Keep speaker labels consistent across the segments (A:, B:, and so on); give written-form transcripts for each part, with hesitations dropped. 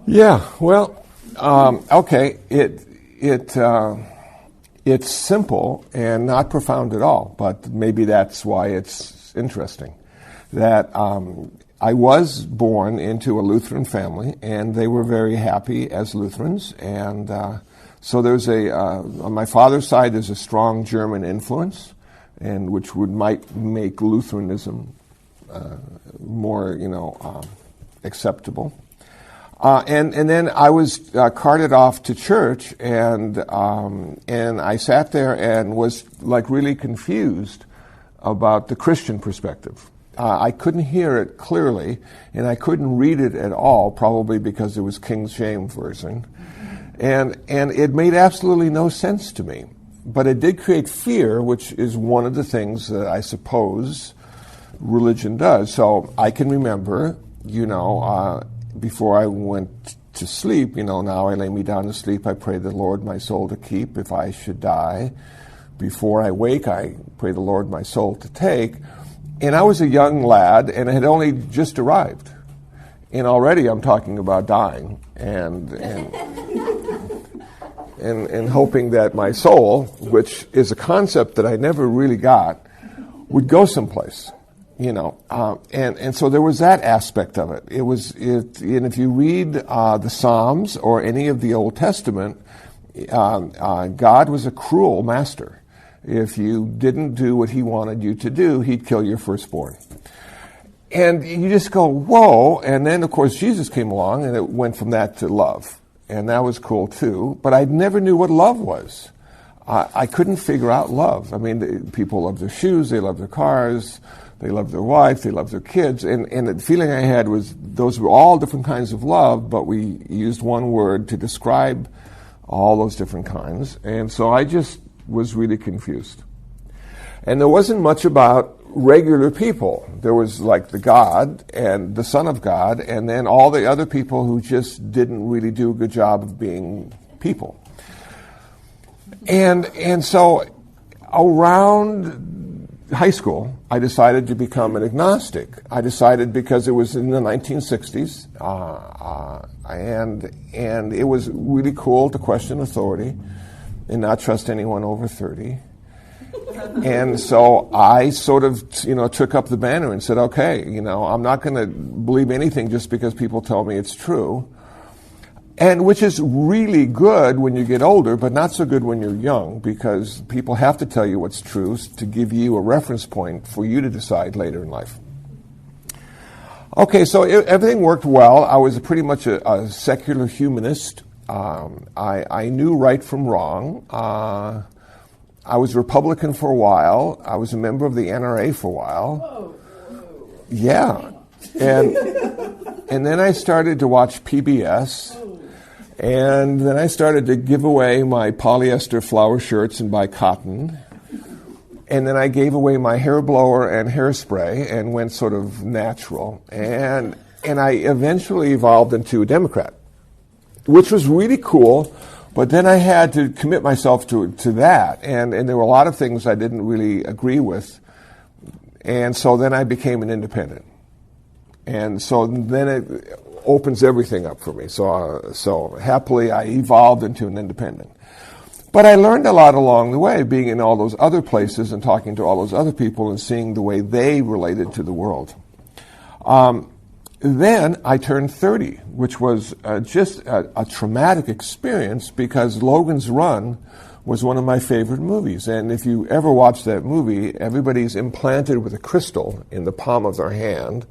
A: Yeah, well, okay, it's simple and not profound at all, but maybe that's why it's interesting. That I was born into a Lutheran family, and they were very happy as Lutherans, and so there's on my father's side, there's a strong German influence, and which might make Lutheranism more, acceptable. And then I was carted off to church, and I sat there and was like really confused about the Christian perspective. I couldn't hear it clearly, and I couldn't read it at all, probably because it was King James version, and it made absolutely no sense to me. But it did create fear, which is one of the things that I suppose religion does. So I can remember, before I went to sleep, now I lay me down to sleep, I pray the Lord my soul to keep if I should die. Before I wake, I pray the Lord my soul to take. And I was a young lad, and I had only just arrived. And already I'm talking about dying and hoping that my soul, which is a concept that I never really got, would go someplace. And so there was that aspect of it. And if you read the Psalms or any of the Old Testament, God was a cruel master. If you didn't do what he wanted you to do, he'd kill your firstborn. And you just go, whoa. And then, of course, Jesus came along, and it went from that to love. And that was cool, too. But I never knew what love was. I couldn't figure out love. I mean, people love their shoes, they love their cars, they love their wife, they love their kids. And the feeling I had was those were all different kinds of love, but we used one word to describe all those different kinds. And so I just was really confused. And there wasn't much about regular people. There was like the God and the Son of God, and then all the other people who just didn't really do a good job of being people. And so around high school, I decided to become an agnostic. I decided because it was in the 1960s, and it was really cool to question authority and not trust anyone over 30. And so I sort of, took up the banner and said, okay, I'm not going to believe anything just because people tell me it's true. And which is really good when you get older, but not so good when you're young, because people have to tell you what's true to give you a reference point for you to decide later in life. Okay, so everything worked well. I was pretty much a secular humanist. I knew right from wrong. I was Republican for a while. I was a member of the NRA for a while. Whoa. Yeah. And then I started to watch PBS. And then I started to give away my polyester flower shirts and buy cotton. And then I gave away my hair blower and hairspray and went sort of natural. And I eventually evolved into a Democrat, which was really cool. But then I had to commit myself to that. And there were a lot of things I didn't really agree with. And so then I became an independent. And so then it opens everything up for me. So happily I evolved into an independent. But I learned a lot along the way, being in all those other places and talking to all those other people and seeing the way they related to the world. Then I turned 30, which was just a traumatic experience because Logan's Run was one of my favorite movies. And if you ever watch that movie, everybody's implanted with a crystal in the palm of their hand.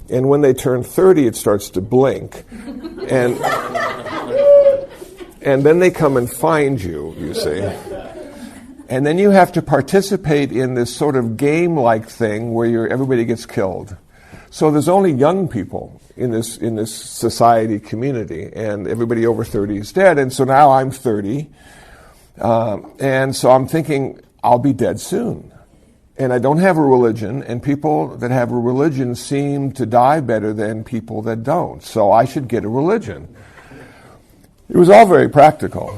A: And when they turn 30, it starts to blink. And then they come and find you, you see. And then you have to participate in this sort of game-like thing where everybody gets killed. So there's only young people in this society community, and everybody over 30 is dead. And so now I'm 30, and so I'm thinking I'll be dead soon. And I don't have a religion, and people that have a religion seem to die better than people that don't. So I should get a religion. It was all very practical.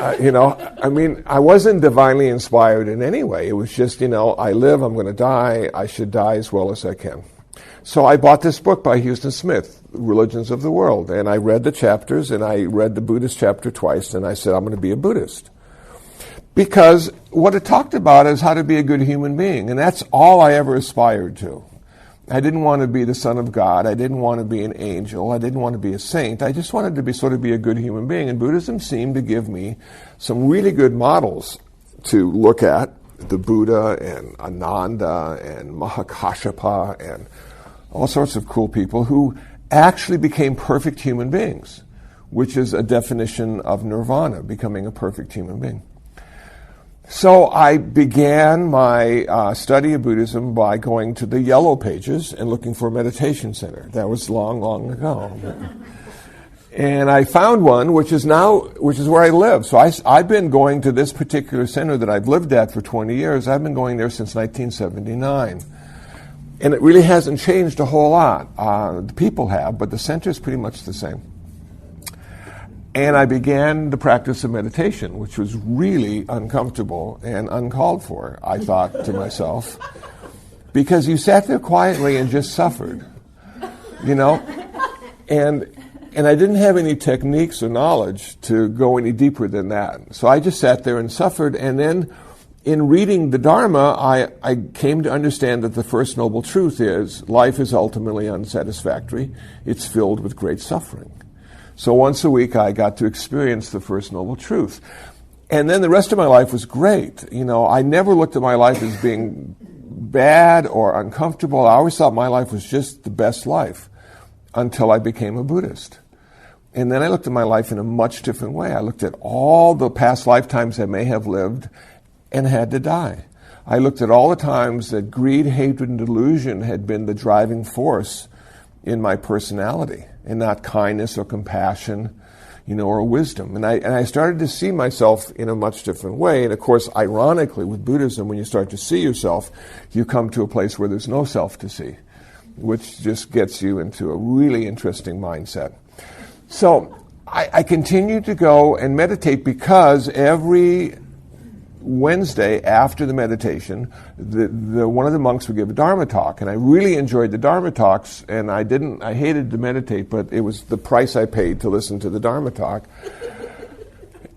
A: I wasn't divinely inspired in any way. It was just, I live, I'm going to die, I should die as well as I can. So I bought this book by Houston Smith, Religions of the World, and I read the chapters, and I read the Buddhist chapter twice, and I said, I'm going to be a Buddhist. Because what it talked about is how to be a good human being, and that's all I ever aspired to. I didn't want to be the son of God. I didn't want to be an angel. I didn't want to be a saint. I just wanted to be a good human being, and Buddhism seemed to give me some really good models to look at, the Buddha and Ananda and Mahakashapa and all sorts of cool people who actually became perfect human beings, which is a definition of nirvana, becoming a perfect human being. So I began my study of Buddhism by going to the Yellow Pages and looking for a meditation center. That was long, long ago. And I found one, which is where I live. So I've been going to this particular center that I've lived at for 20 years. I've been going there since 1979. And it really hasn't changed a whole lot. The people have, but the center is pretty much the same. And I began the practice of meditation, which was really uncomfortable and uncalled for, I thought to myself, because you sat there quietly and just suffered, you know? And I didn't have any techniques or knowledge to go any deeper than that. So I just sat there and suffered, and then in reading the Dharma, I came to understand that the first noble truth is life is ultimately unsatisfactory. It's filled with great suffering. So once a week, I got to experience the first noble truth. And then the rest of my life was great. You know, I never looked at my life as being bad or uncomfortable. I always thought my life was just the best life until I became a Buddhist. And then I looked at my life in a much different way. I looked at all the past lifetimes I may have lived and had to die. I looked at all the times that greed, hatred, and delusion had been the driving force in my personality, and not kindness or compassion, you know, or wisdom. And I started to see myself in a much different way. And of course, ironically, with Buddhism, when you start to see yourself, you come to a place where there's no self to see, which just gets you into a really interesting mindset. So I continued to go and meditate because every Wednesday after the meditation, one of the monks would give a Dharma talk, and I really enjoyed the Dharma talks, and I hated to meditate, but it was the price I paid to listen to the Dharma talk.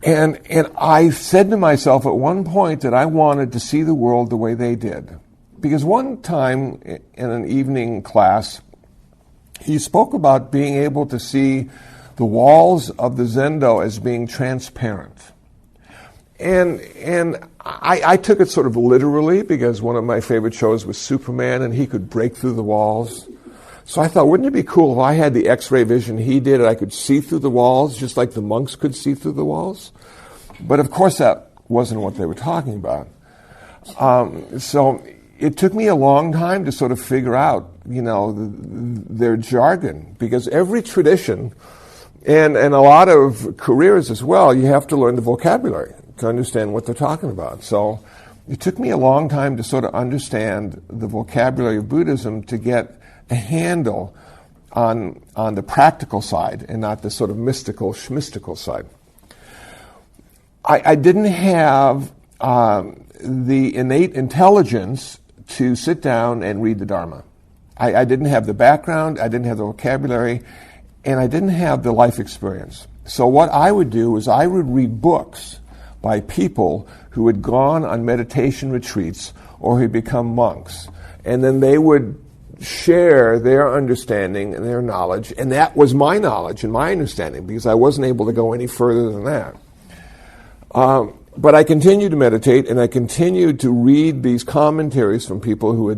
A: And I said to myself at one point that I wanted to see the world the way they did. Because one time in an evening class, he spoke about being able to see the walls of the zendo as being transparent. And I took it sort of literally because one of my favorite shows was Superman and he could break through the walls. So I thought, wouldn't it be cool if I had the X-ray vision he did and I could see through the walls just like the monks could see through the walls? But of course that wasn't what they were talking about. So it took me a long time to sort of figure out, you know, their jargon, because every tradition and a lot of careers as well, you have to learn the vocabulary to understand what they're talking about. So it took me a long time to sort of understand the vocabulary of Buddhism to get a handle on the practical side and not the sort of mystical, schmystical side. I didn't have the innate intelligence to sit down and read the Dharma. I didn't have the background, I didn't have the vocabulary, and I didn't have the life experience. So what I would do is I would read books by people who had gone on meditation retreats or who had become monks. And then they would share their understanding and their knowledge, and that was my knowledge and my understanding because I wasn't able to go any further than that. But I continued to meditate, and I continued to read these commentaries from people who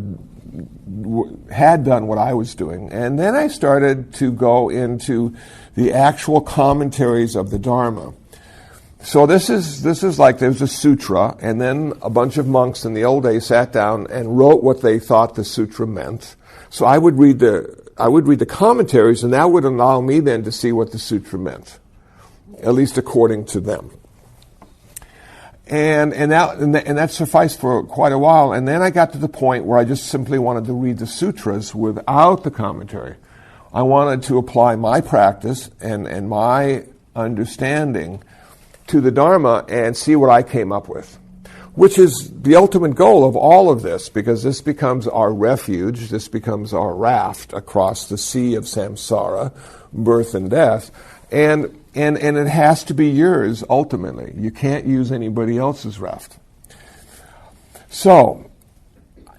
A: had done what I was doing. And then I started to go into the actual commentaries of the Dharma. So this is like there's a sutra, and then a bunch of monks in the old days sat down and wrote what they thought the sutra meant. So I would read the commentaries, and that would allow me then to see what the sutra meant, at least according to them. And that sufficed for quite a while. And then I got to the point where I just simply wanted to read the sutras without the commentary. I wanted to apply my practice and my understanding to the Dharma and see what I came up with. which is the ultimate goal of all of this, because this becomes our refuge, this becomes our raft across the sea of samsara, birth and death, and it has to be yours ultimately. You can't use anybody else's raft. So,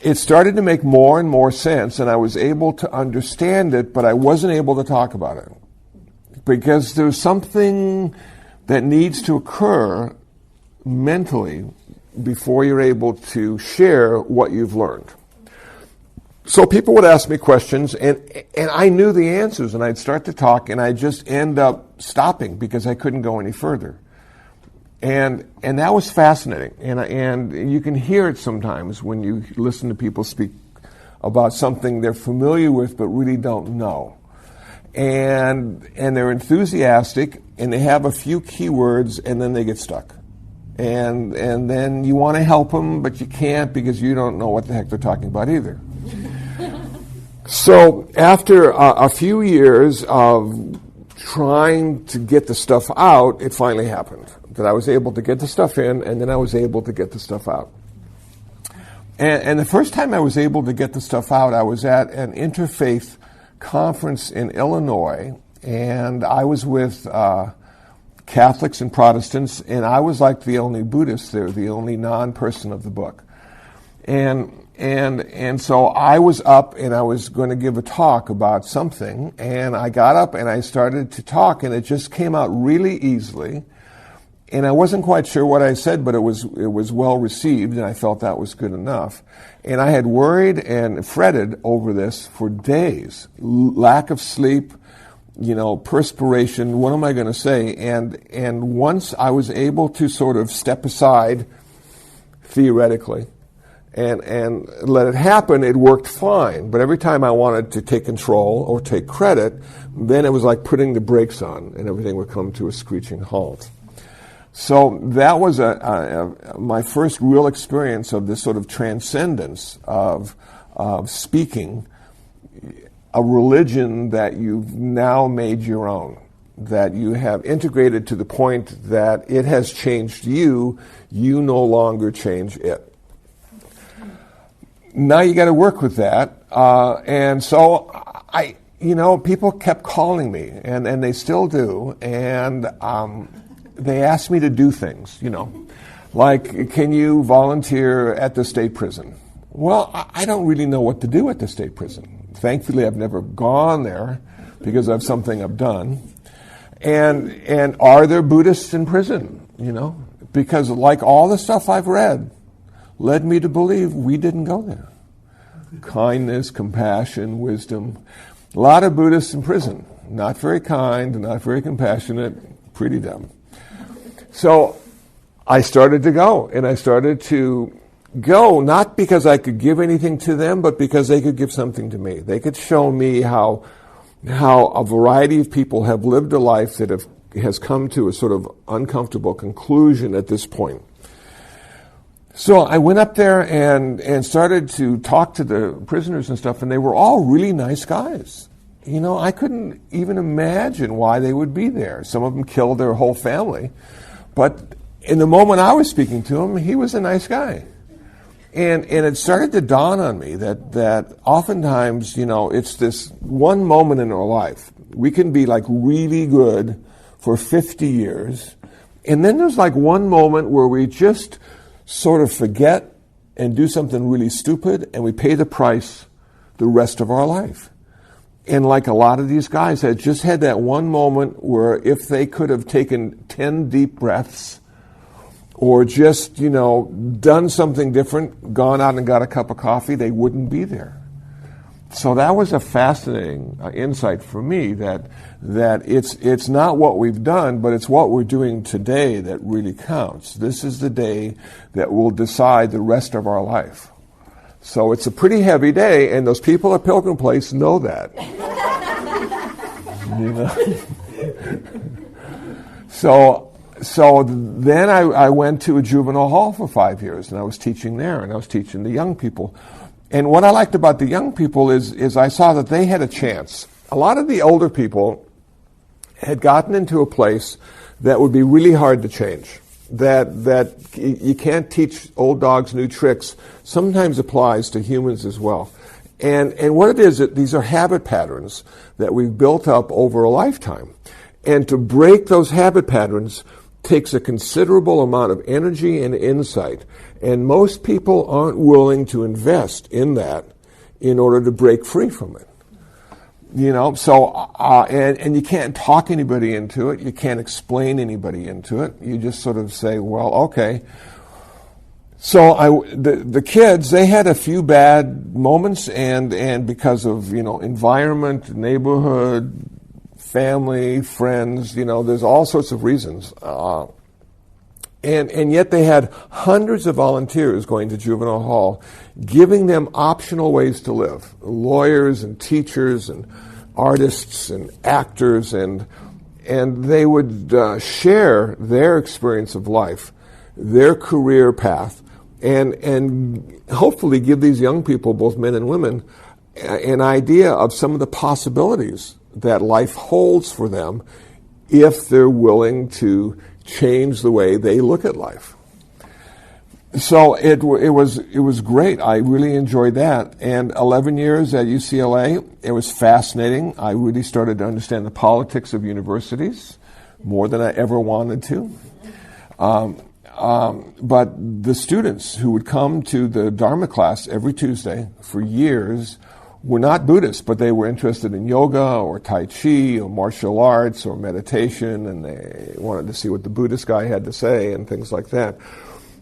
A: it started to make more and more sense, and I was able to understand it, but I wasn't able to talk about it. Because there's something that needs to occur mentally before you're able to share what you've learned. So people would ask me questions, and I knew the answers, and I'd start to talk, and I'd just end up stopping because I couldn't go any further. And that was fascinating, and you can hear it sometimes when you listen to people speak about something they're familiar with but really don't know. And they're enthusiastic, and they have a few keywords, and then they get stuck. And then you want to help them, but you can't because you don't know what the heck they're talking about either. So after a few years of trying to get the stuff out, it finally happened. That I was able to get the stuff in, and then I was able to get the stuff out. And the first time I was able to get the stuff out, I was at an interfaith conference in Illinois, and I was with Catholics and Protestants, and I was like the only Buddhist there, the only non-person of the book. And so I was up, and I was going to give a talk about something, and I got up and I started to talk, and it just came out really easily. And I wasn't quite sure what I said, but it was well received, and I felt that was good enough. And I had worried and fretted over this for days. Lack of sleep, perspiration, what am I going to say? And once I was able to sort of step aside, theoretically, and let it happen, it worked fine. But every time I wanted to take control or take credit, then it was like putting the brakes on, and everything would come to a screeching halt. So that was my first real experience of this sort of transcendence of speaking, a religion that you've now made your own, that you have integrated to the point that it has changed you, you no longer change it. Now you got to work with that, and so people kept calling me, and they still do, and they asked me to do things, like, can you volunteer at the state prison? Well, I don't really know what to do at the state prison. Thankfully, I've never gone there because of something I've done. And are there Buddhists in prison, Because like all the stuff I've read led me to believe we didn't go there. Kindness, compassion, wisdom. A lot of Buddhists in prison. Not very kind, not very compassionate, pretty dumb. So I started to go, and I started to go not because I could give anything to them, but because they could give something to me. They could show me how a variety of people have lived a life that has come to a sort of uncomfortable conclusion at this point. So I went up there and started to talk to the prisoners and stuff, and they were all really nice guys. I couldn't even imagine why they would be there. Some of them killed their whole family. But in the moment I was speaking to him, he was a nice guy. And it started to dawn on me that oftentimes, it's this one moment in our life. We can be like really good for 50 years. And then there's like one moment where we just sort of forget and do something really stupid, and we pay the price the rest of our life. And like a lot of these guys had just had that one moment where if they could have taken 10 deep breaths or just, done something different, gone out and got a cup of coffee, they wouldn't be there. So that was a fascinating insight for me that it's not what we've done, but it's what we're doing today that really counts. This is the day that will decide the rest of our life. So it's a pretty heavy day, and those people at Pilgrim Place know that. So then I went to a juvenile hall for 5 years, and I was teaching there, and I was teaching the young people. And what I liked about the young people is I saw that they had a chance. A lot of the older people had gotten into a place that would be really hard to change. that you can't teach old dogs new tricks sometimes applies to humans as well. And what it is, these are habit patterns that we've built up over a lifetime. And to break those habit patterns takes a considerable amount of energy and insight. And most people aren't willing to invest in that in order to break free from it. So, and you can't talk anybody into it. You can't explain anybody into it. You just sort of say, well, okay. So the kids, they had a few bad moments, and because of, environment, neighborhood, family, friends, there's all sorts of reasons. And yet they had hundreds of volunteers going to juvenile hall, giving them optional ways to live. Lawyers and teachers and artists and actors, and they would share their experience of life, their career path, and hopefully give these young people, both men and women, an idea of some of the possibilities that life holds for them if they're willing to change the way they look at life. So it was great. I really enjoyed that. And 11 years at UCLA, it was fascinating. I really started to understand the politics of universities more than I ever wanted to. But the students who would come to the Dharma class every Tuesday for years were not Buddhists, but they were interested in yoga or Tai Chi or martial arts or meditation, and they wanted to see what the Buddhist guy had to say and things like that.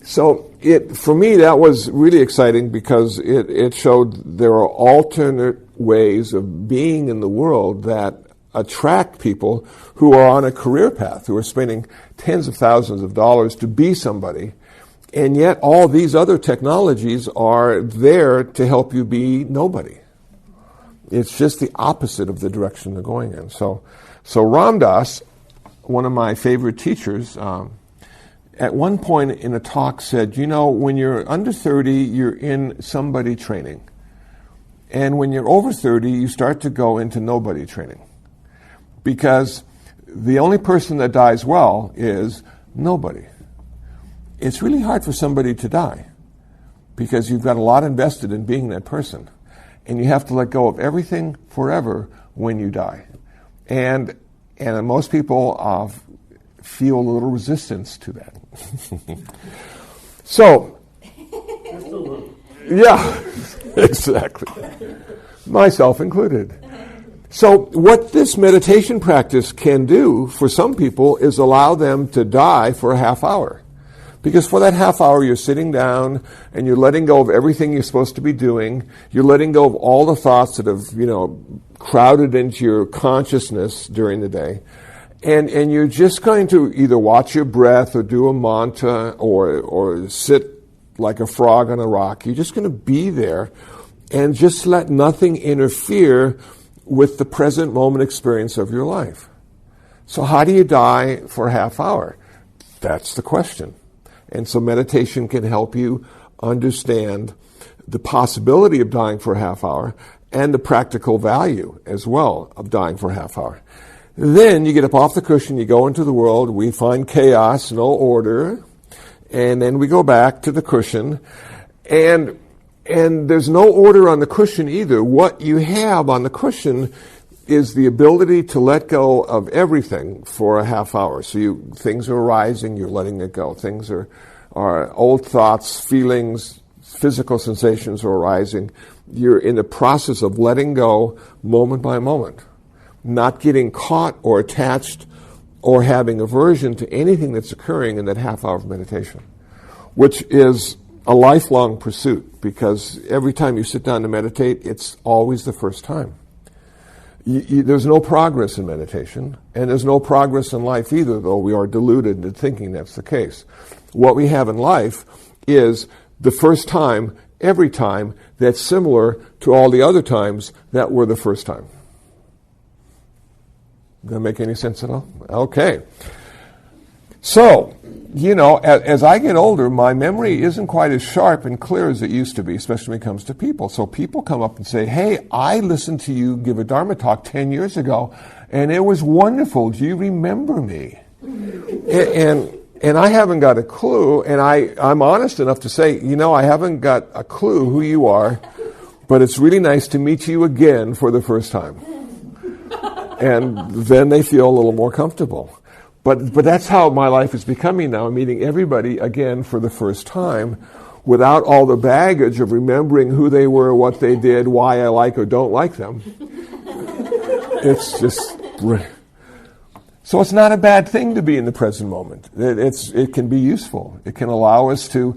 A: So for me, that was really exciting because it showed there are alternate ways of being in the world that attract people who are on a career path, who are spending tens of thousands of dollars to be somebody, and yet all these other technologies are there to help you be nobody. It's just the opposite of the direction they're going in. So Ram Dass, one of my favorite teachers, at one point in a talk said, when you're under 30, you're in somebody training. And when you're over 30, you start to go into nobody training. Because the only person that dies well is nobody. It's really hard for somebody to die because you've got a lot invested in being that person. And you have to let go of everything forever when you die. And most people feel a little resistance to that. So, yeah, exactly. Myself included. So what this meditation practice can do for some people is allow them to die for a half hour. Because for that half hour, you're sitting down and you're letting go of everything you're supposed to be doing. You're letting go of all the thoughts that have, crowded into your consciousness during the day. And you're just going to either watch your breath or do a mantra or sit like a frog on a rock. You're just going to be there and just let nothing interfere with the present moment experience of your life. So how do you die for a half hour? That's the question. And so meditation can help you understand the possibility of dying for a half hour and the practical value as well of dying for a half hour. Then you get up off the cushion, you go into the world, we find chaos, no order, and then we go back to the cushion, and there's no order on the cushion either. What you have on the cushion is the ability to let go of everything for a half hour. So things are arising, you're letting it go. Things are old thoughts, feelings, physical sensations are arising. You're in the process of letting go moment by moment, not getting caught or attached or having aversion to anything that's occurring in that half hour of meditation, which is a lifelong pursuit, because every time you sit down to meditate, it's always the first time. There's no progress in meditation, and there's no progress in life either, though we are deluded into thinking that's the case. What we have in life is the first time, every time, that's similar to all the other times that were the first time. Does that make any sense at all? Okay. So, as I get older, my memory isn't quite as sharp and clear as it used to be, especially when it comes to people. So people come up and say, hey, I listened to you give a Dharma talk 10 years ago, and it was wonderful. Do you remember me? And I haven't got a clue, and I'm honest enough to say, I haven't got a clue who you are, but it's really nice to meet you again for the first time. And then they feel a little more comfortable. But that's how my life is becoming now. I'm meeting everybody again for the first time without all the baggage of remembering who they were, what they did, why I like or don't like them. It's just... So it's not a bad thing to be in the present moment. It can be useful. It can allow us to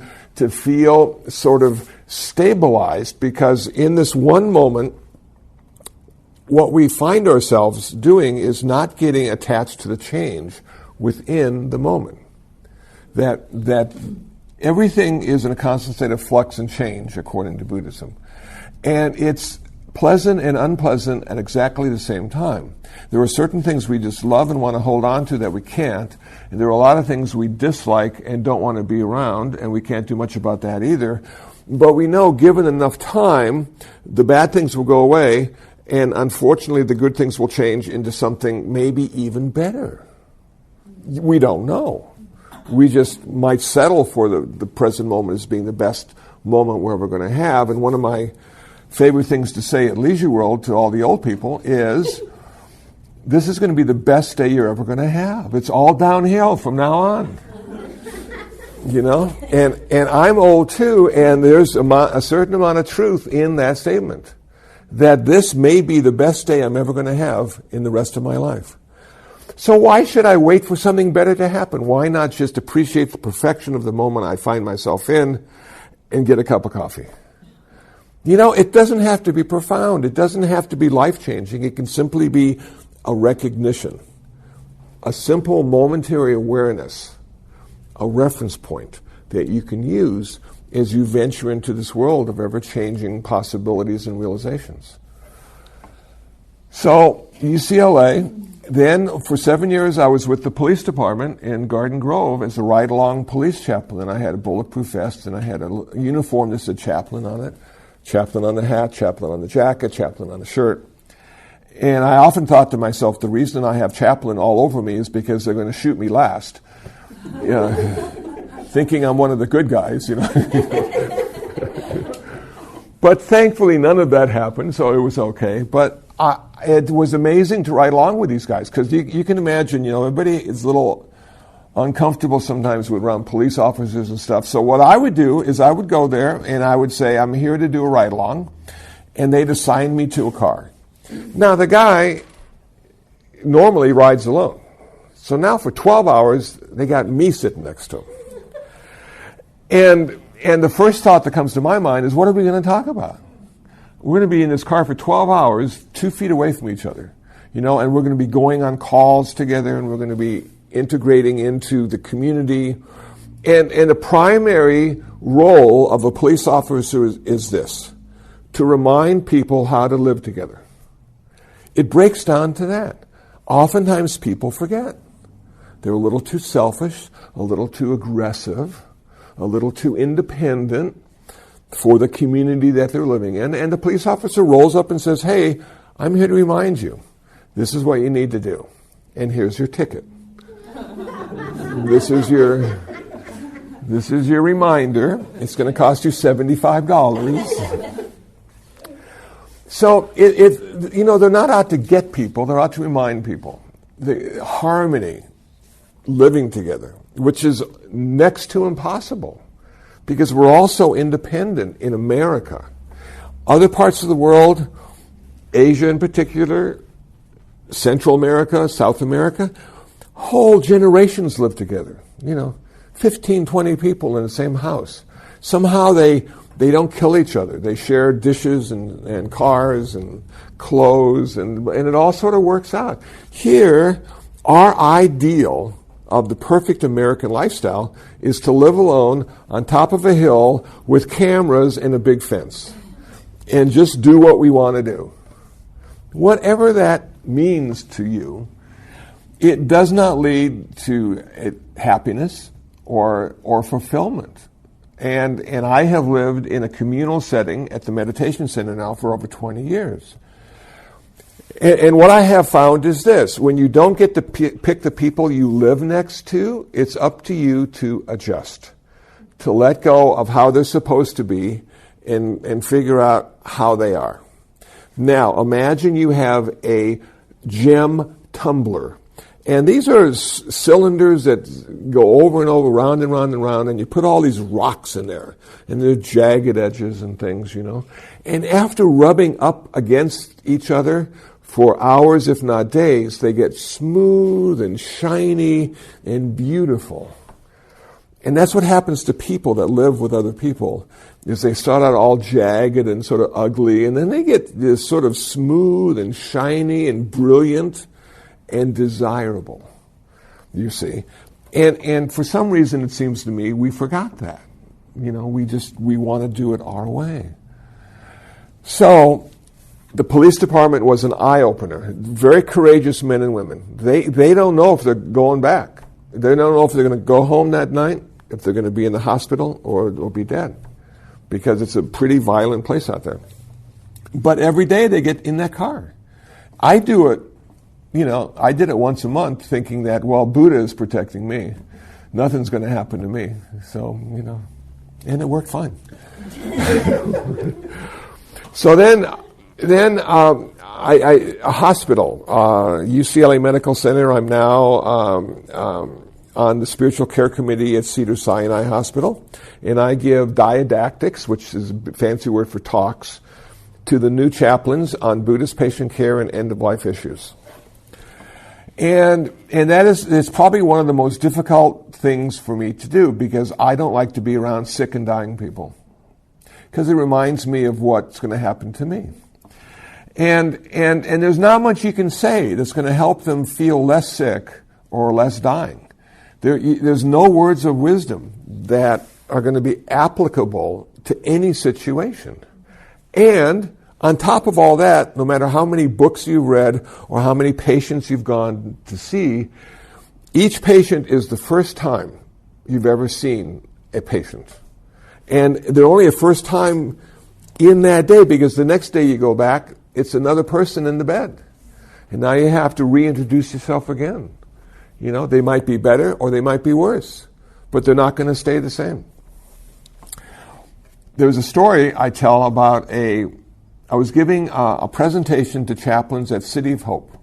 A: feel sort of stabilized, because in this one moment, what we find ourselves doing is not getting attached to the change within the moment. That everything is in a constant state of flux and change, according to Buddhism. And it's pleasant and unpleasant at exactly the same time. There are certain things we just love and want to hold on to that we can't, and there are a lot of things we dislike and don't want to be around, and we can't do much about that either. But we know, given enough time, the bad things will go away, and unfortunately the good things will change into something maybe even better. We don't know. We just might settle for the present moment as being the best moment we're ever going to have. And one of my favorite things to say at Leisure World to all the old people is, this is going to be the best day you're ever going to have. It's all downhill from now on. And I'm old too, and there's a certain amount of truth in that statement, that this may be the best day I'm ever going to have in the rest of my life. So why should I wait for something better to happen? Why not just appreciate the perfection of the moment I find myself in and get a cup of coffee? It doesn't have to be profound. It doesn't have to be life-changing. It can simply be a recognition, a simple momentary awareness, a reference point that you can use as you venture into this world of ever-changing possibilities and realizations. So, UCLA, then for 7 years I was with the police department in Garden Grove as a ride-along police chaplain. I had a bulletproof vest and I had a uniform that said chaplain on it. Chaplain on the hat, chaplain on the jacket, chaplain on the shirt. And I often thought to myself, the reason I have chaplain all over me is because they're going to shoot me last. Thinking I'm one of the good guys, But thankfully none of that happened, so it was okay. But it was amazing to ride along with these guys, because you can imagine, everybody is a little uncomfortable sometimes with around police officers and stuff. So what I would do is I would go there and I would say, I'm here to do a ride-along, and they'd assign me to a car. Now the guy normally rides alone. So now for 12 hours, they got me sitting next to him. And the first thought that comes to my mind is, what are we going to talk about? We're going to be in this car for 12 hours, 2 feet away from each other, and we're going to be going on calls together, and we're going to be integrating into the community. And the primary role of a police officer is this: to remind people how to live together. It breaks down to that. Oftentimes people forget. They're a little too selfish, a little too aggressive, a little too independent for the community that they're living in. And the police officer rolls up and says, hey, I'm here to remind you, this is what you need to do. And here's your ticket. This is your reminder. It's going to cost you $75. So they're not out to get people, they're out to remind people. The harmony, living together, which is next to impossible, because we're all so independent in America. Other parts of the world, Asia in particular, Central America, South America, whole generations live together. 15, 20 people in the same house. Somehow they don't kill each other. They share dishes and cars and clothes, and it all sort of works out. Here, our ideal of the perfect American lifestyle is to live alone on top of a hill with cameras and a big fence and just do what we want to do. Whatever that means to you, it does not lead to happiness or fulfillment. And I have lived in a communal setting at the meditation center now for over 20 years. And what I have found is this: when you don't get to pick the people you live next to, it's up to you to adjust, to let go of how they're supposed to be and figure out how they are. Now, imagine you have a gem tumbler. And these are cylinders that go over and over, round and round and round, and you put all these rocks in there, and they're jagged edges and things, And after rubbing up against each other for hours, if not days, they get smooth and shiny and beautiful. And that's what happens to people that live with other people, is they start out all jagged and sort of ugly, and then they get this sort of smooth and shiny and brilliant and desirable, you see. And for some reason, it seems to me, we forgot that. We want to do it our way. So the police department was an eye-opener. Very courageous men and women. They don't know if they're going back. They don't know if they're going to go home that night, if they're going to be in the hospital or be dead, because it's a pretty violent place out there. But every day they get in that car. I do it, I did it once a month thinking that, well, Buddha is protecting me. Nothing's going to happen to me. So, and it worked fine. So then a hospital, UCLA Medical Center. I'm now on the spiritual care committee at Cedars-Sinai Hospital, and I give didactics, which is a fancy word for talks, to the new chaplains on Buddhist patient care and end-of-life issues. And that is probably one of the most difficult things for me to do, because I don't like to be around sick and dying people, because it reminds me of what's going to happen to me. And there's not much you can say that's going to help them feel less sick or less dying. There's no words of wisdom that are going to be applicable to any situation. And on top of all that, no matter how many books you've read or how many patients you've gone to see, each patient is the first time you've ever seen a patient. And they're only a first time in that day, because the next day you go back, it's another person in the bed. And now you have to reintroduce yourself again. They might be better or they might be worse, but they're not going to stay the same. There's a story I tell about I was giving a presentation to chaplains at City of Hope.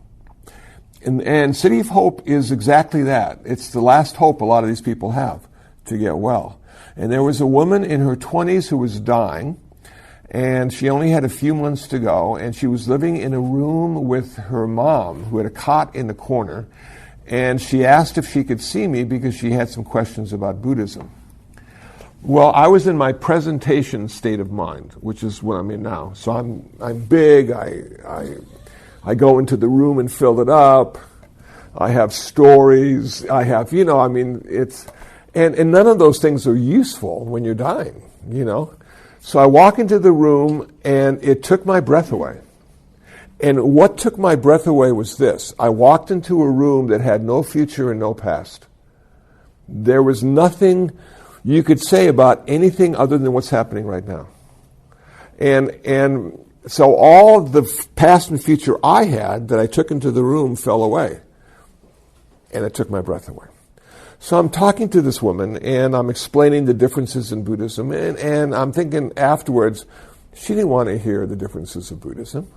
A: And City of Hope is exactly that. It's the last hope a lot of these people have to get well. And there was a woman in her 20s who was dying, and she only had a few months to go, and she was living in a room with her mom, who had a cot in the corner, and she asked if she could see me because she had some questions about Buddhism. Well, I was in my presentation state of mind, which is what I'm in now. So I'm big. I go into the room and fill it up. I have stories. I have, it's, and none of those things are useful when you're dying, So I walk into the room, and it took my breath away. And what took my breath away was this. I walked into a room that had no future and no past. There was nothing you could say about anything other than what's happening right now. And so all the past and future I had that I took into the room fell away. And it took my breath away. So I'm talking to this woman, and I'm explaining the differences in Buddhism, and I'm thinking afterwards, she didn't want to hear the differences of Buddhism.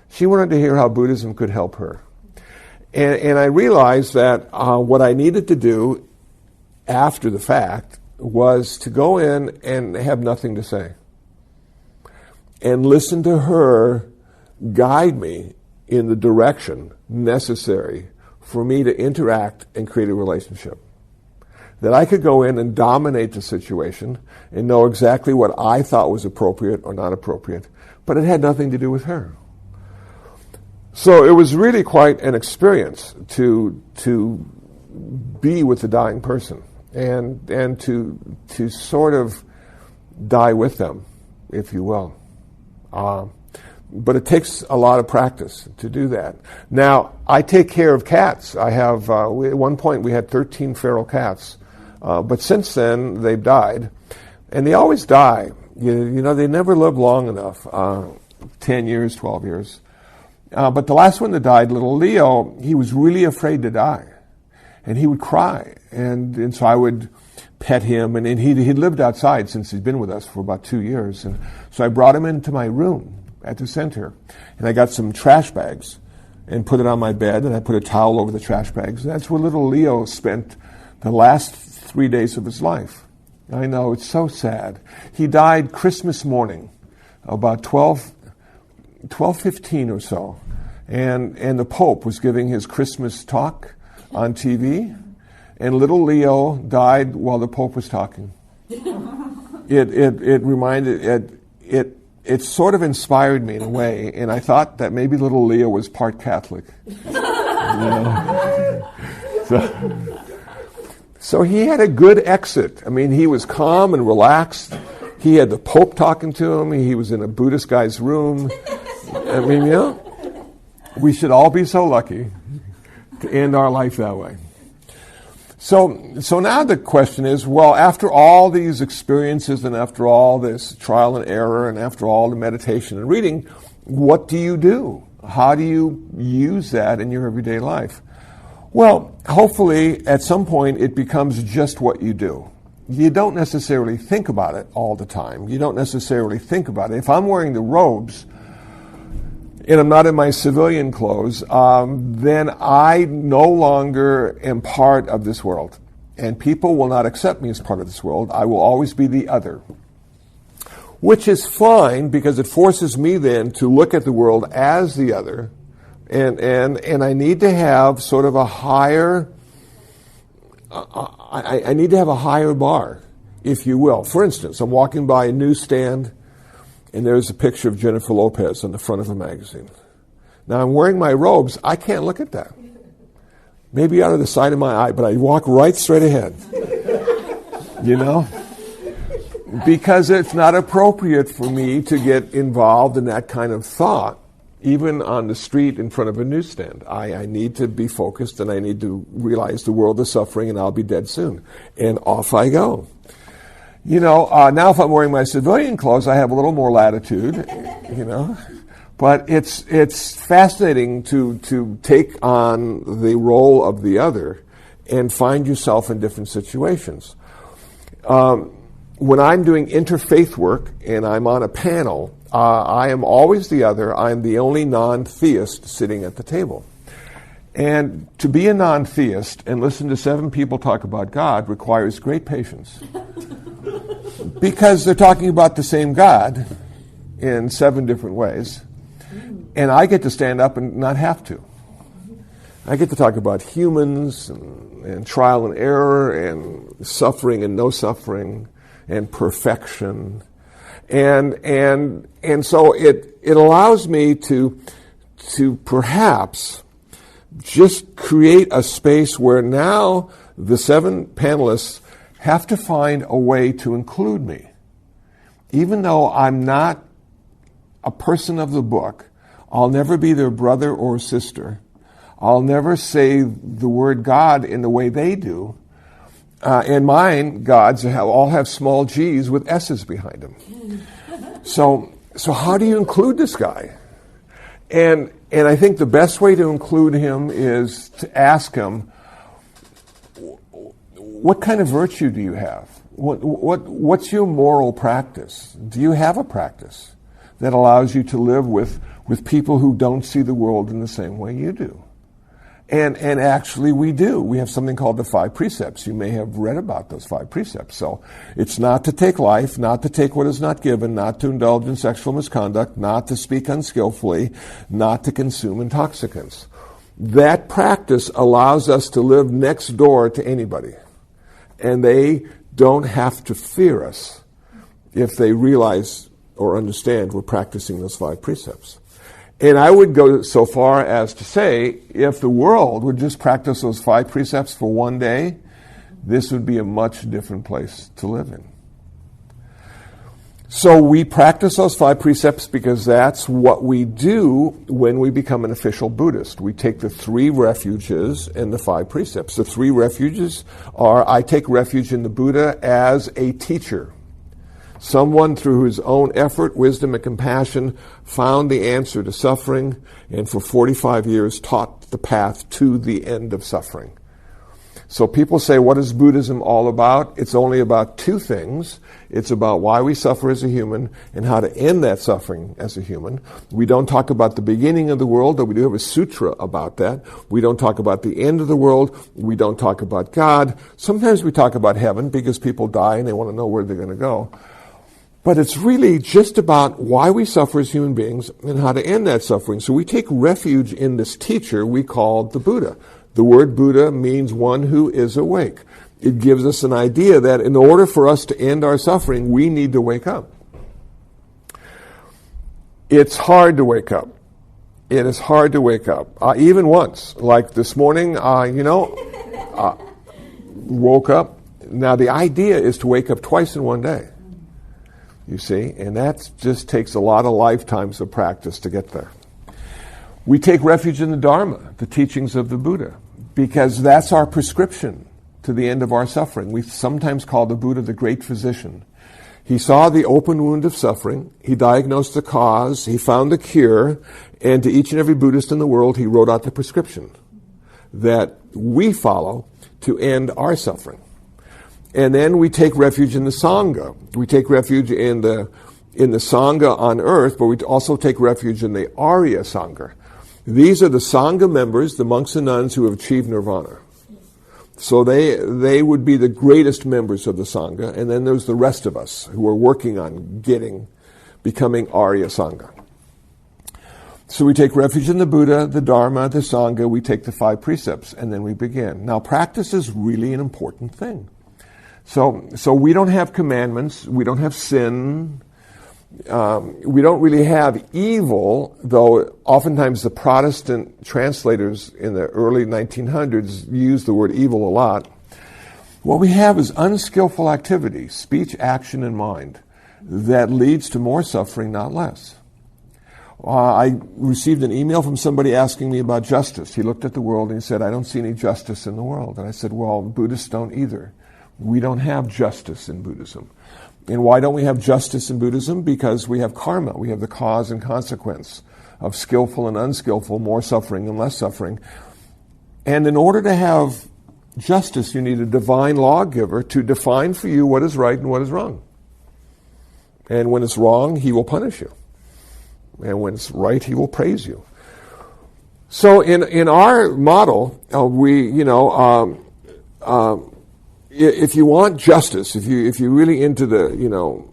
A: She wanted to hear how Buddhism could help her. And I realized that what I needed to do after the fact was to go in and have nothing to say. And listen to her guide me in the direction necessary for me to interact and create a relationship. That I could go in and dominate the situation and know exactly what I thought was appropriate or not appropriate, but it had nothing to do with her. So it was really quite an experience to be with the dying person and to sort of die with them, if you will. But it takes a lot of practice to do that. Now, I take care of cats. I have, at one point we had 13 feral cats, but since then they've died. And they always die. You know, they never live long enough, 10 years, 12 years. But the last one that died, little Leo, he was really afraid to die. And he would cry. And so I would pet him. And he'd lived outside since he'd been with us for about 2 years. And so I brought him into my room at the center. And I got some trash bags and put it on my bed. And I put a towel over the trash bags. And that's where little Leo spent the last 3 days of his life. I know, it's so sad. He died Christmas morning, about 12:15 or so. And the Pope was giving his Christmas talk on TV, and little Leo died while the Pope was talking. It sort of inspired me in a way, and I thought that maybe little Leo was part Catholic. So he had a good exit. I mean, he was calm and relaxed. He had the Pope talking to him. He was in a Buddhist guy's room. I mean, we should all be so lucky to end our life that way. So now the question is, well, after all these experiences and after all this trial and error and after all the meditation and reading, what do you do? How do you use that in your everyday life? Well, hopefully at some point it becomes just what you do. You don't necessarily think about it all the time. You don't necessarily think about it. If I'm wearing the robes and I'm not in my civilian clothes, then I no longer am part of this world. And people will not accept me as part of this world. I will always be the other. Which is fine, because it forces me then to look at the world as the other. And I need to have sort of a higher, I need to have a higher bar, if you will. For instance, I'm walking by a newsstand, and there's a picture of Jennifer Lopez on the front of a magazine. Now, I'm wearing my robes. I can't look at that. Maybe out of the side of my eye, but I walk right straight ahead. Because it's not appropriate for me to get involved in that kind of thought, even on the street in front of a newsstand. I need to be focused, and I need to realize the world is suffering, and I'll be dead soon. And off I go. Now if I'm wearing my civilian clothes, I have a little more latitude, But it's fascinating to take on the role of the other and find yourself in different situations. When I'm doing interfaith work and I'm on a panel, I am always the other. I'm the only non-theist sitting at the table. And to be a non-theist and listen to 7 people talk about God requires great patience. Because they're talking about the same God in 7 different ways. And I get to stand up and not have to. I get to talk about humans and trial and error and suffering and no suffering and perfection. And so it allows me to perhaps just create a space where now the 7 panelists have to find a way to include me. Even though I'm not a person of the book, I'll never be their brother or sister. I'll never say the word God in the way they do. And mine, gods, all have small g's with s's behind them. So how do you include this guy? And I think the best way to include him is to ask him, what kind of virtue do you have? What's your moral practice? Do you have a practice that allows you to live with people who don't see the world in the same way you do? And actually we do. We have something called the 5 precepts. You may have read about those 5 precepts. So it's not to take life, not to take what is not given, not to indulge in sexual misconduct, not to speak unskillfully, not to consume intoxicants. That practice allows us to live next door to anybody. And they don't have to fear us if they realize or understand we're practicing those 5 precepts. And I would go so far as to say, if the world would just practice those 5 precepts for one day, this would be a much different place to live in. So we practice those 5 precepts because that's what we do when we become an official Buddhist. We take the 3 refuges and the 5 precepts. The 3 refuges are, I take refuge in the Buddha as a teacher. Someone through his own effort, wisdom, and compassion found the answer to suffering, and for 45 years taught the path to the end of suffering. So people say, what is Buddhism all about? It's only about two things. It's about why we suffer as a human and how to end that suffering as a human. We don't talk about the beginning of the world, though we do have a sutra about that. We don't talk about the end of the world. We don't talk about God. Sometimes we talk about heaven because people die and they want to know where they're going to go. But it's really just about why we suffer as human beings and how to end that suffering. So we take refuge in this teacher we call the Buddha. The word Buddha means one who is awake. It gives us an idea that in order for us to end our suffering, we need to wake up. It's hard to wake up. It is hard to wake up. Even once, like this morning, woke up. Now the idea is to wake up twice in one day. You see, and that just takes a lot of lifetimes of practice to get there. We take refuge in the Dharma, the teachings of the Buddha, because that's our prescription to the end of our suffering. We sometimes call the Buddha the great physician. He saw the open wound of suffering, he diagnosed the cause, he found the cure, and to each and every Buddhist in the world, he wrote out the prescription that we follow to end our suffering. And then we take refuge in the Sangha. We take refuge in the Sangha on earth, but we also take refuge in the Arya Sangha. These are the Sangha members, the monks and nuns who have achieved nirvana. So they would be the greatest members of the Sangha, and then there's the rest of us who are working on becoming Arya Sangha. So we take refuge in the Buddha, the Dharma, the Sangha, we take the 5 precepts, and then we begin. Now practice is really an important thing. So we don't have commandments, we don't have sin, we don't really have evil, though oftentimes the Protestant translators in the early 1900s used the word evil a lot. What we have is unskillful activity, speech, action, and mind, that leads to more suffering, not less. I received an email from somebody asking me about justice. He looked at the world and he said, I don't see any justice in the world. And I said, well, Buddhists don't either. We don't have justice in Buddhism. And why don't we have justice in Buddhism? Because we have karma. We have the cause and consequence of skillful and unskillful, more suffering and less suffering. And in order to have justice, you need a divine lawgiver to define for you what is right and what is wrong. And when it's wrong, he will punish you. And when it's right, he will praise you. So in our model, if you want justice, if you're really into the,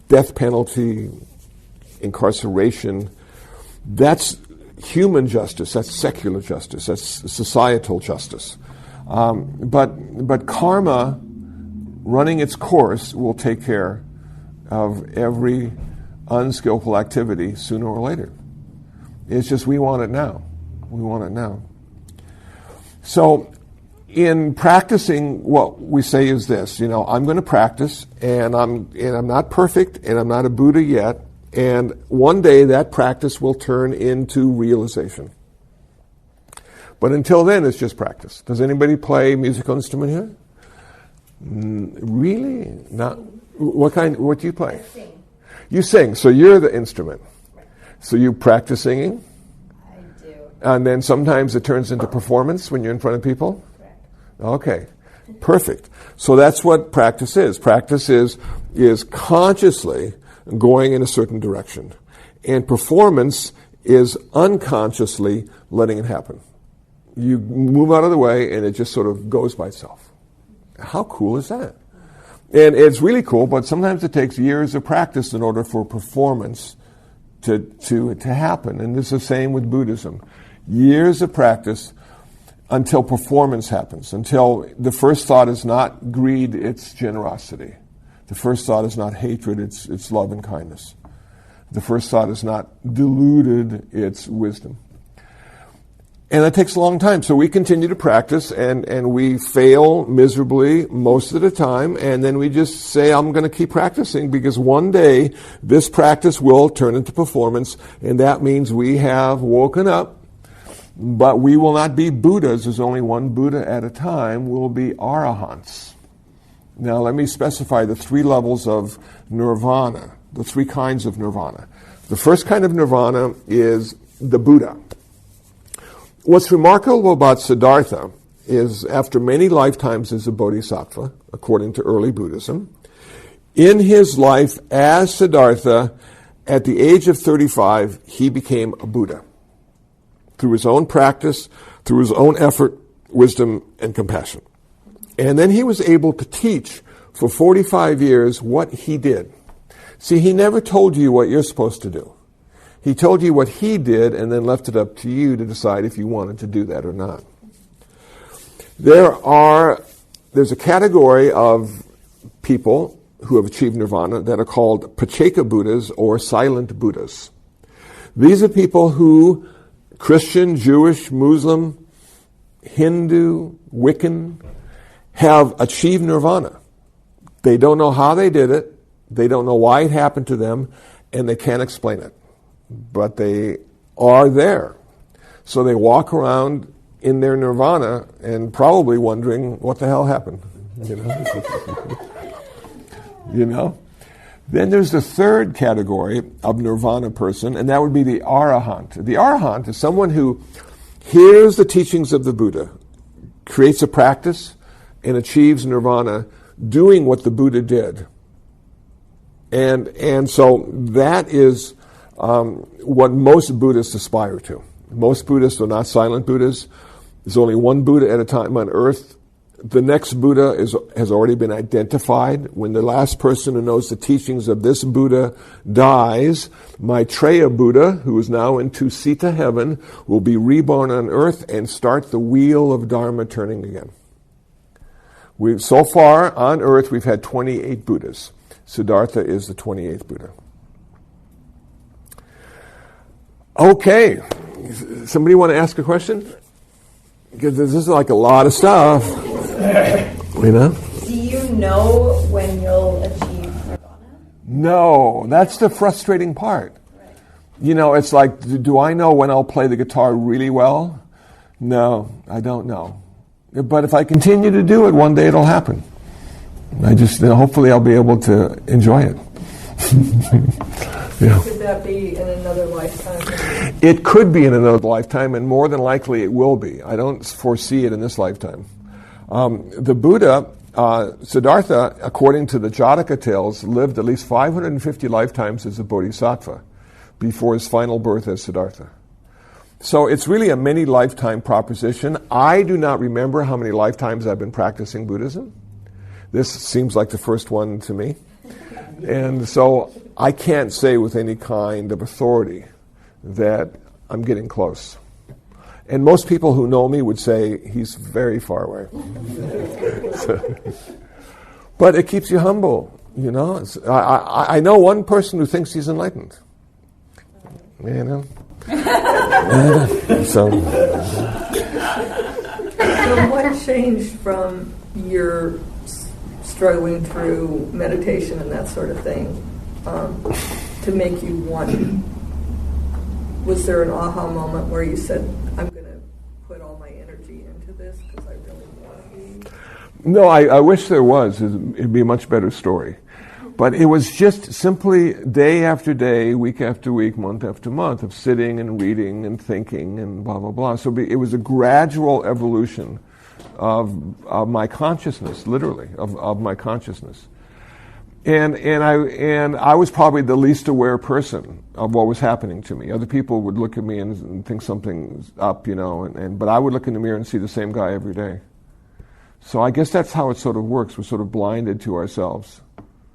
A: death penalty, incarceration, that's human justice, that's secular justice, that's societal justice. But karma, running its course, will take care of every unskillful activity sooner or later. It's just we want it now. We want it now. So in practicing, what we say is this, I'm going to practice, and I'm not perfect, and I'm not a Buddha yet, and one day that practice will turn into realization. But until then, it's just practice. Does anybody play a musical instrument here? Really? Not. What do you play?
B: I sing.
A: You sing, so you're the instrument. Right. So you practice singing?
B: I do.
A: And then sometimes it turns into performance when you're in front of people?
B: Correct.
A: Okay, perfect. So that's what practice is. Practice is consciously going in a certain direction. And performance is unconsciously letting it happen. You move out of the way and it just sort of goes by itself. How cool is that? And it's really cool, but sometimes it takes years of practice in order for performance to happen. And it's the same with Buddhism. Years of practice until performance happens, until the first thought is not greed, it's generosity. The first thought is not hatred, it's love and kindness. The first thought is not deluded, it's wisdom. And that takes a long time. So we continue to practice, and we fail miserably most of the time, and then we just say, I'm going to keep practicing, because one day this practice will turn into performance, and that means we have woken up, but we will not be Buddhas. There's only one Buddha at a time. We'll be arahants. Now let me specify the three levels of nirvana, the three kinds of nirvana. The first kind of nirvana is the Buddha. What's remarkable about Siddhartha is after many lifetimes as a bodhisattva, according to early Buddhism, in his life as Siddhartha, at the age of 35, he became a Buddha. Through his own practice, through his own effort, wisdom, and compassion. And then he was able to teach for 45 years what he did. See, he never told you what you're supposed to do. He told you what he did and then left it up to you to decide if you wanted to do that or not. There's a category of people who have achieved nirvana that are called Pacceka Buddhas or silent Buddhas. These are people who, Christian, Jewish, Muslim, Hindu, Wiccan, have achieved nirvana. They don't know how they did it, they don't know why it happened to them, and they can't explain it. But they are there. So they walk around in their nirvana and probably wondering what the hell happened. You know? Then there's the third category of nirvana person, and that would be the arahant. The arahant is someone who hears the teachings of the Buddha, creates a practice, and achieves nirvana doing what the Buddha did. And so that is what most Buddhists aspire to. Most Buddhists are not silent Buddhas. There's only one Buddha at a time on earth. The next Buddha has already been identified. When the last person who knows the teachings of this Buddha dies, Maitreya Buddha, who is now in Tusita heaven, will be reborn on earth and start the wheel of Dharma turning again. So far on earth we've had 28 Buddhas. Siddhartha is the 28th Buddha. Okay, somebody want to ask a question? Because this is like a lot of stuff, you know?
B: Do you know when you'll achieve nirvana?
A: No, that's the frustrating part.
B: Right.
A: You know, it's like, do I know when I'll play the guitar really well? No, I don't know. But if I continue to do it, one day it'll happen. Hopefully I'll be able to enjoy it.
C: Yeah. Could that be in another lifetime?
A: It could be in another lifetime, and more than likely it will be. I don't foresee it in this lifetime. The Buddha, Siddhartha, according to the Jataka tales, lived at least 550 lifetimes as a bodhisattva before his final birth as Siddhartha. So it's really a many lifetime proposition. I do not remember how many lifetimes I've been practicing Buddhism. This seems like the first one to me. And so I can't say with any kind of authority that I'm getting close. And most people who know me would say he's very far away. But it keeps you humble, you know. I know one person who thinks he's enlightened. You know. So
C: what changed from your struggling through meditation and that sort of thing to make you want? Was there an aha moment where you said, I'm going to put all my energy into this because I really want to be?
A: No, I wish there was. It'd be a much better story. But it was just simply day after day, week after week, month after month of sitting and reading and thinking and blah, blah, blah. So it was a gradual evolution of my consciousness, literally, of my consciousness. And I was probably the least aware person of what was happening to me. Other people would look at me and think something's up, you know, but I would look in the mirror and see the same guy every day. So I guess that's how it sort of works. We're sort of blinded to ourselves.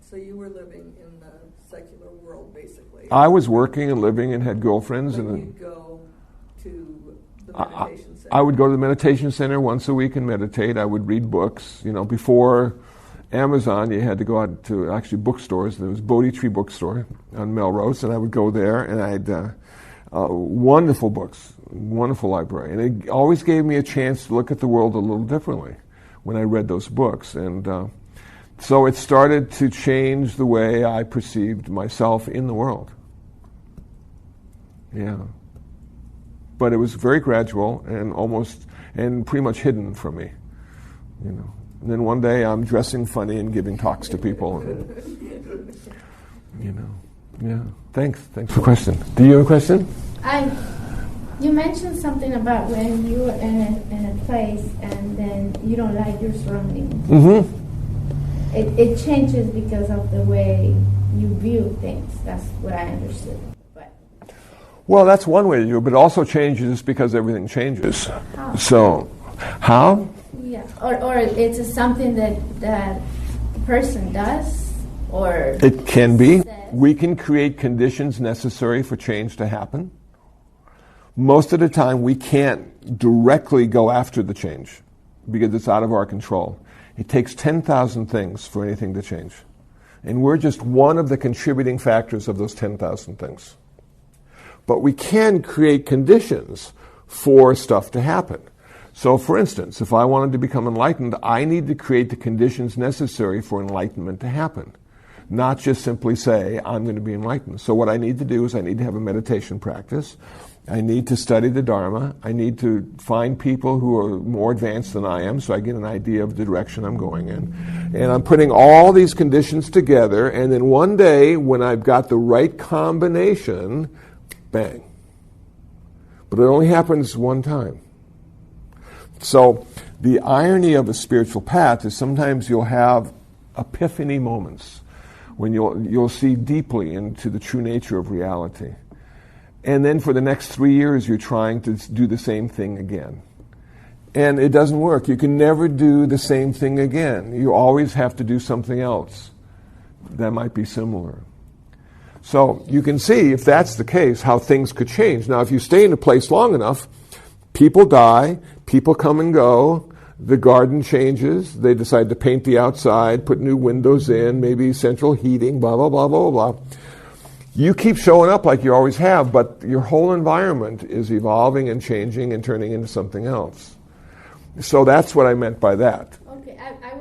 C: So you were living in the secular world, basically.
A: I was working and living and had girlfriends.
C: But you'd go to the meditation center.
A: I would go to the meditation center once a week and meditate. I would read books. You know, before Amazon, you had to go out to actually bookstores. There was Bodhi Tree Bookstore on Melrose, and I would go there, and I had wonderful books, wonderful library. And it always gave me a chance to look at the world a little differently when I read those books. And so it started to change the way I perceived myself in the world. Yeah. But it was very gradual and pretty much hidden from me, you know. And then one day I'm dressing funny and giving talks to people. Yeah. Thanks for the question. Do you have a question?
D: You mentioned something about when you're in a place and then you don't like your surroundings.
A: Mm-hmm.
D: It changes because of the way you view things. That's what I understood.
A: Well, that's one way to do it, but it also changes because everything changes.
D: How?
A: So, how?
D: Yeah, or it's something that the person does, or
A: It can be.
D: says.
A: We can create conditions necessary for change to happen. Most of the time, we can't directly go after the change because it's out of our control. It takes 10,000 things for anything to change. And we're just one of the contributing factors of those 10,000 things. But we can create conditions for stuff to happen. So, for instance, if I wanted to become enlightened, I need to create the conditions necessary for enlightenment to happen. Not just simply say, I'm going to be enlightened. So what I need to do is I need to have a meditation practice. I need to study the Dharma. I need to find people who are more advanced than I am so I get an idea of the direction I'm going in. And I'm putting all these conditions together, and then one day when I've got the right combination, bang. But it only happens one time. So the irony of a spiritual path is sometimes you'll have epiphany moments when you'll see deeply into the true nature of reality. And then for the next 3 years, you're trying to do the same thing again. And it doesn't work. You can never do the same thing again. You always have to do something else that might be similar. So you can see, if that's the case, how things could change. Now, if you stay in a place long enough, people die, people come and go, the garden changes, they decide to paint the outside, put new windows in, maybe central heating, blah, blah, blah, blah, blah. You keep showing up like you always have, but your whole environment is evolving and changing and turning into something else. So that's what I meant by that.
D: Okay, I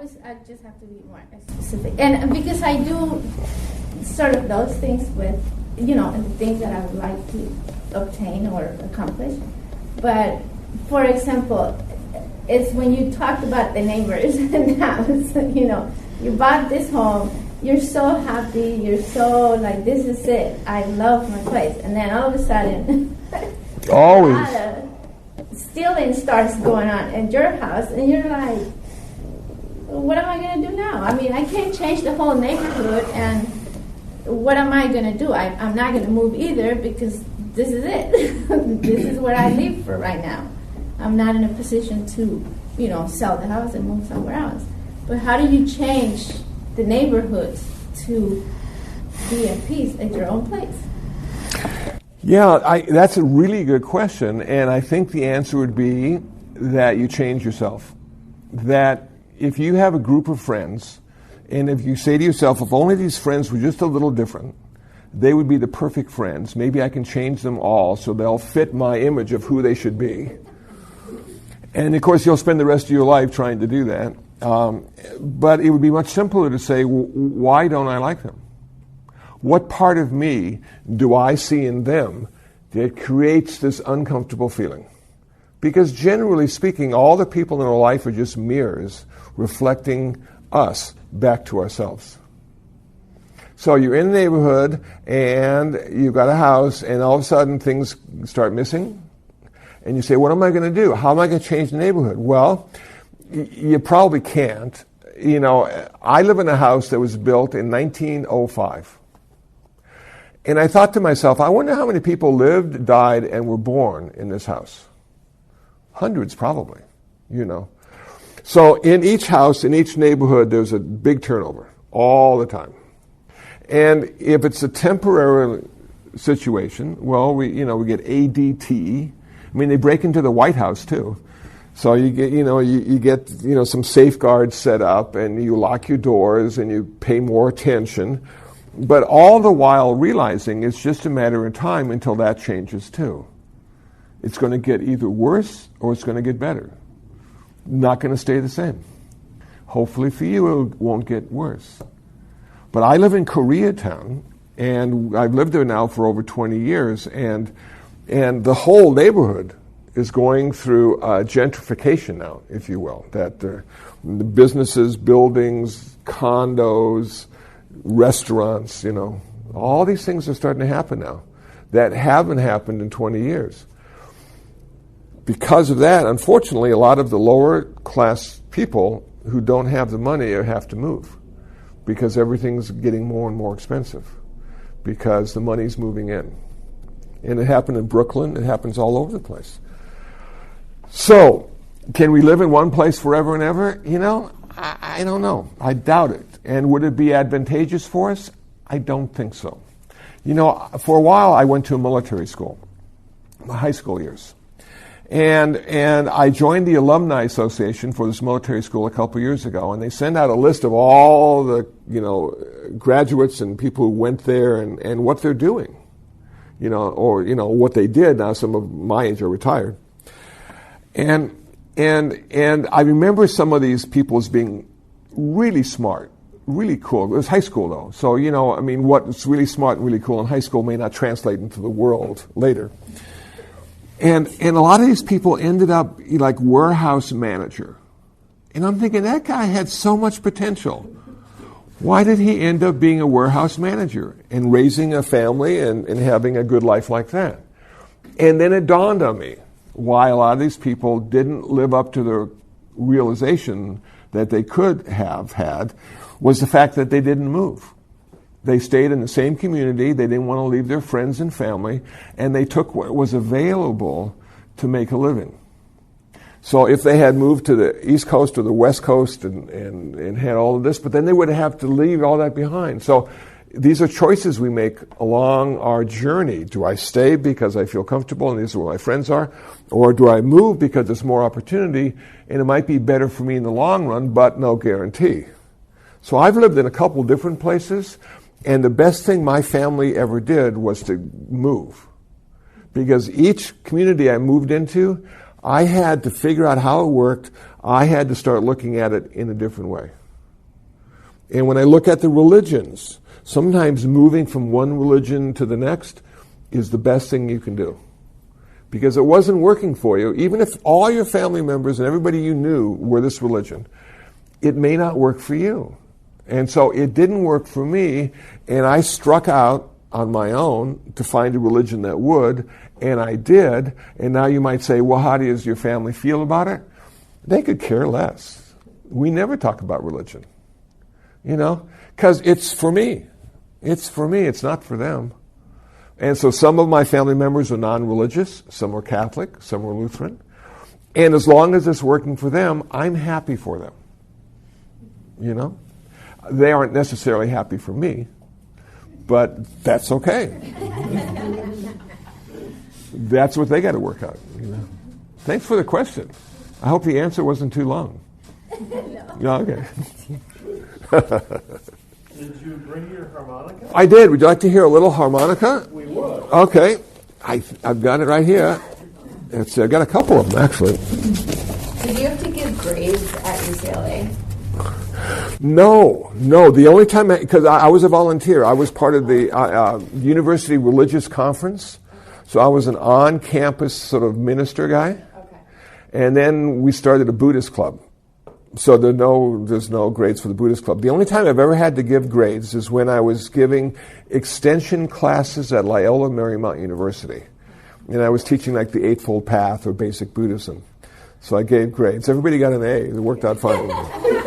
D: just have to be more specific. And because I do sort of those things with, the things that I would like to obtain or accomplish. But, for example, it's when you talked about the neighbors in the house, you bought this home, you're so happy, you're so like, this is it, I love my place. And then all of a sudden,
A: always,
D: a lot of stealing starts going on in your house, and you're like, what am I going to do now? I mean, I can't change the whole neighborhood, and what am I going to do? I'm not going to move either because this is it. This is where I live for right now. I'm not in a position to, sell the house and move somewhere else. But how do you change the neighborhoods to be at peace at your own place?
A: Yeah, that's a really good question, and I think the answer would be that you change yourself. That if you have a group of friends, and if you say to yourself, if only these friends were just a little different, they would be the perfect friends. Maybe I can change them all so they'll fit my image of who they should be. And of course, you'll spend the rest of your life trying to do that. But it would be much simpler to say, why don't I like them? What part of me do I see in them that creates this uncomfortable feeling? Because generally speaking, all the people in our life are just mirrors reflecting us back to ourselves. So you're in the neighborhood and you've got a house and all of a sudden things start missing. And you say, what am I going to do? How am I going to change the neighborhood? Well, you probably can't. I live in a house that was built in 1905. And I thought to myself, I wonder how many people lived, died, and were born in this house. Hundreds, probably, So in each house, in each neighborhood, there's a big turnover all the time. And if it's a temporary situation, well, we get ADT. I mean, they break into the White House too. So you get, you get some safeguards set up, and you lock your doors, and you pay more attention. But all the while realizing it's just a matter of time until that changes too. It's going to get either worse or it's going to get better. Not going to stay the same. Hopefully for you, it won't get worse. But I live in Koreatown, and I've lived there now for over 20 years, and the whole neighborhood is going through gentrification now, if you will, that the businesses, buildings, condos, restaurants, all these things are starting to happen now that haven't happened in 20 years. Because of that, unfortunately, a lot of the lower class people who don't have the money have to move because everything's getting more and more expensive because the money's moving in. And it happened in Brooklyn. It happens all over the place. So, can we live in one place forever and ever? I don't know. I doubt it. And would it be advantageous for us? I don't think so. For a while I went to a military school, my high school years. And I joined the Alumni Association for this military school a couple years ago, and they send out a list of all the, graduates and people who went there and what they're doing, or what they did. Now some of my age are retired. And I remember some of these people as being really smart, really cool. It was high school though. So, what's really smart and really cool in high school may not translate into the world later. And a lot of these people ended up like warehouse manager. And I'm thinking, that guy had so much potential. Why did he end up being a warehouse manager and raising a family and having a good life like that? And then it dawned on me why a lot of these people didn't live up to the realization that they could have had was the fact that they didn't move. They stayed in the same community. They didn't want to leave their friends and family, and they took what was available to make a living. So if they had moved to the East Coast or the West Coast and had all of this, but then they would have to leave all that behind. So these are choices we make along our journey. Do I stay because I feel comfortable and these are where my friends are? Or do I move because there's more opportunity and it might be better for me in the long run, but no guarantee? So I've lived in a couple different places. And the best thing my family ever did was to move. Because each community I moved into, I had to figure out how it worked. I had to start looking at it in a different way. And when I look at the religions, sometimes moving from one religion to the next is the best thing you can do. Because it wasn't working for you. Even if all your family members and everybody you knew were this religion, it may not work for you. And so it didn't work for me, and I struck out on my own to find a religion that would, and I did. And now you might say, well, how does your family feel about it? They could care less. We never talk about religion, because it's for me. It's for me. It's not for them. And so some of my family members are non-religious. Some are Catholic. Some are Lutheran. And as long as it's working for them, I'm happy for them. They aren't necessarily happy for me, but that's okay. That's what they got to work out. Thanks for the question. I hope the answer wasn't too long. No, okay.
E: Did you bring your harmonica?
A: I did. Would you like to hear a little harmonica?
E: We would.
A: Okay. I've got it right here. I've got a couple of them, actually.
B: Did you have to give grades at UCLA?
A: No. The only time, because I was a volunteer, I was part of the University Religious Conference, so I was an on-campus sort of minister guy.
B: Okay.
A: And then we started a Buddhist club. So there's no grades for the Buddhist club. The only time I've ever had to give grades is when I was giving extension classes at Loyola Marymount University. And I was teaching like the Eightfold Path or Basic Buddhism. So I gave grades. Everybody got an A. It worked out fine.